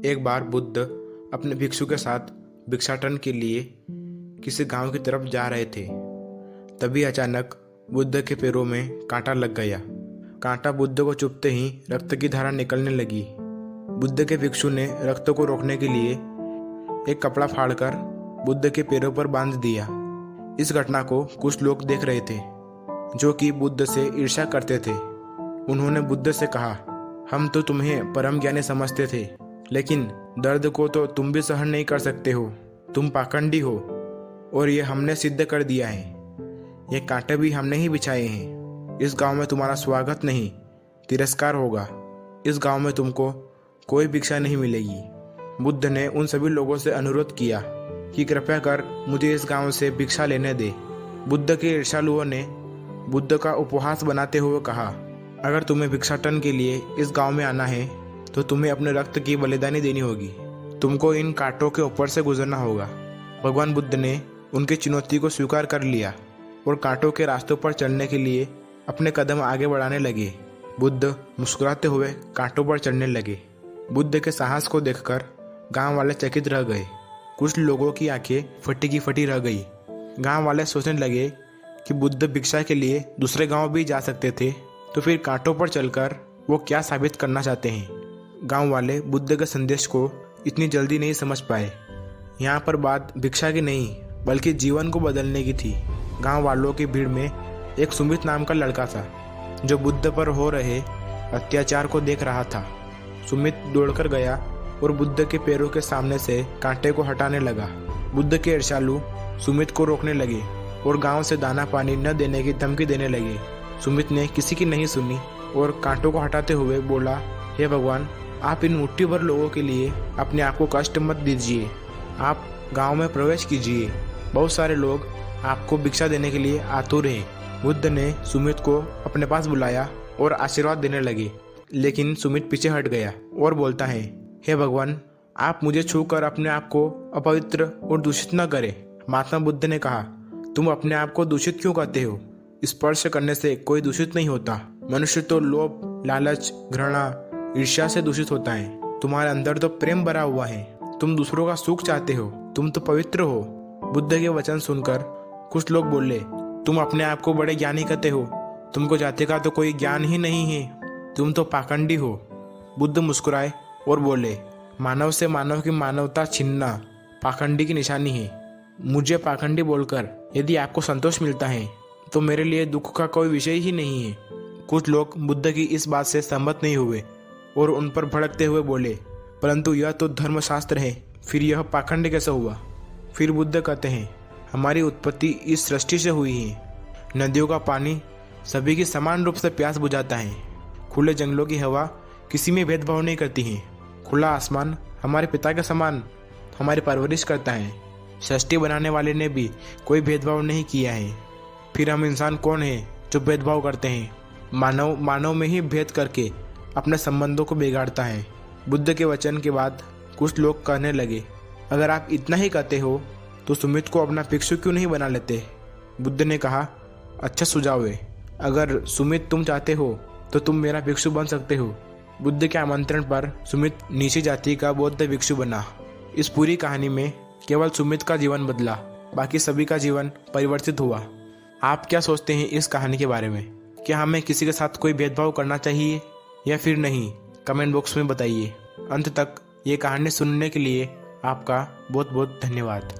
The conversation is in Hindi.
एक बार बुद्ध अपने भिक्षु के साथ भिक्षाटन के लिए किसी गांव की तरफ जा रहे थे। तभी अचानक बुद्ध के पैरों में कांटा लग गया। कांटा बुद्ध को चुभते ही रक्त की धारा निकलने लगी। बुद्ध के भिक्षु ने रक्त को रोकने के लिए एक कपड़ा फाड़कर बुद्ध के पैरों पर बांध दिया। इस घटना को कुछ लोग देख रहे थे जो कि बुद्ध से ईर्ष्या करते थे। उन्होंने बुद्ध से कहा, हम तो तुम्हें परम ज्ञानी समझते थे, लेकिन दर्द को तो तुम भी सहन नहीं कर सकते हो। तुम पाखंडी हो और ये हमने सिद्ध कर दिया है। ये कांटे भी हमने ही बिछाए हैं। इस गांव में तुम्हारा स्वागत नहीं, तिरस्कार होगा। इस गांव में तुमको कोई भिक्षा नहीं मिलेगी। बुद्ध ने उन सभी लोगों से अनुरोध किया कि कृपया कर मुझे इस गांव से भिक्षा लेने दे। बुद्ध के ईर्ष्यालुओं ने बुद्ध का उपहास बनाते हुए कहा, अगर तुम्हें भिक्षाटन के लिए इस गांव में आना है तो तुम्हें अपने रक्त की बलिदानी देनी होगी। तुमको इन कांटों के ऊपर से गुजरना होगा। भगवान बुद्ध ने उनकी चुनौती को स्वीकार कर लिया और कांटों के रास्तों पर चलने के लिए अपने कदम आगे बढ़ाने लगे। बुद्ध मुस्कुराते हुए कांटों पर चढ़ने लगे। बुद्ध के साहस को देखकर गांव वाले चकित रह गए। कुछ लोगों की आंखें फटी की फटी रह गई। गांव वाले सोचने लगे कि बुद्ध भिक्षा के लिए दूसरे गांव भी जा सकते थे, तो फिर कांटों पर चलकर वो क्या साबित करना चाहते हैं। गांव वाले बुद्ध के संदेश को इतनी जल्दी नहीं समझ पाए। यहाँ पर बात भिक्षा की नहीं बल्कि जीवन को बदलने की थी। गांव वालों की भीड़ में एक सुमित नाम का लड़का था जो बुद्ध पर हो रहे अत्याचार को देख रहा था। सुमित दौड़कर गया और बुद्ध के पैरों के सामने से कांटे को हटाने लगा। बुद्ध के ईर्ष्यालु सुमित को रोकने लगे और गांव से दाना पानी न देने की धमकी देने लगे। सुमित ने किसी की नहीं सुनी और कांटों को हटाते हुए बोला, हे भगवान, आप इन मुट्ठी भर लोगों के लिए अपने आप को कष्ट मत दीजिए। आप गांव में प्रवेश कीजिए। बहुत सारे लोग आपको भिक्षा देने के लिए आतुर हैं। बुद्ध ने सुमित को अपने पास बुलाया और आशीर्वाद देने लगे, लेकिन सुमित पीछे हट गया और बोलता है, हे भगवान, आप मुझे छूकर अपने आप को अपवित्र और दूषित न करें। महात्मा बुद्ध ने कहा, तुम अपने आप को दूषित क्यों कहते हो? स्पर्श करने से कोई दूषित नहीं होता। मनुष्य तो लोभ, लालच, घृणा, ईर्ष्या से दूषित होता है। तुम्हारे अंदर तो प्रेम भरा हुआ है। तुम दूसरों का सुख चाहते हो। तुम तो पवित्र हो। बुद्ध के वचन सुनकर कुछ लोग बोले, तुम अपने आप को बड़े ज्ञानी कहते हो। तुमको जाति का तो कोई ज्ञान ही नहीं है। तुम तो पाखंडी हो। बुद्ध मुस्कुराए और बोले, मानव से मानव की मानवता छीनना पाखंडी की निशानी है। मुझे पाखंडी बोलकर यदि आपको संतोष मिलता है तो मेरे लिए दुख का कोई विषय ही नहीं है। कुछ लोग बुद्ध की इस बात से सहमत नहीं हुए और उन पर भड़कते हुए बोले, परंतु यह तो धर्मशास्त्र है, फिर यह पाखंड कैसे हुआ? फिर बुद्ध कहते हैं, हमारी उत्पत्ति इस सृष्टि से हुई है। नदियों का पानी सभी की समान रूप से प्यास बुझाता है। खुले जंगलों की हवा किसी में भेदभाव नहीं करती है। खुला आसमान हमारे पिता के समान हमारी परवरिश करता है। सृष्टि बनाने वाले ने भी कोई भेदभाव नहीं किया है। फिर हम इंसान कौन है जो भेदभाव करते हैं? मानव में ही भेद करके अपने संबंधों को बिगाड़ता है। बुद्ध के वचन के बाद कुछ लोग कहने लगे, अगर आप इतना ही कहते हो तो सुमित को अपना भिक्षु क्यों नहीं बना लेते? बुद्ध ने कहा, अच्छा सुझाव है। अगर सुमित तुम चाहते हो तो तुम मेरा भिक्षु बन सकते हो। बुद्ध के आमंत्रण पर सुमित नीची जाति का बौद्ध भिक्षु बना। इस पूरी कहानी में केवल सुमित का जीवन बदला, बाकी सभी का जीवन परिवर्तित हुआ। आप क्या सोचते हैं इस कहानी के बारे में? क्या हमें किसी के साथ कोई भेदभाव करना चाहिए या फिर नहीं? कमेंट बॉक्स में बताइए। अंत तक ये कहानी सुनने के लिए आपका बहुत बहुत धन्यवाद।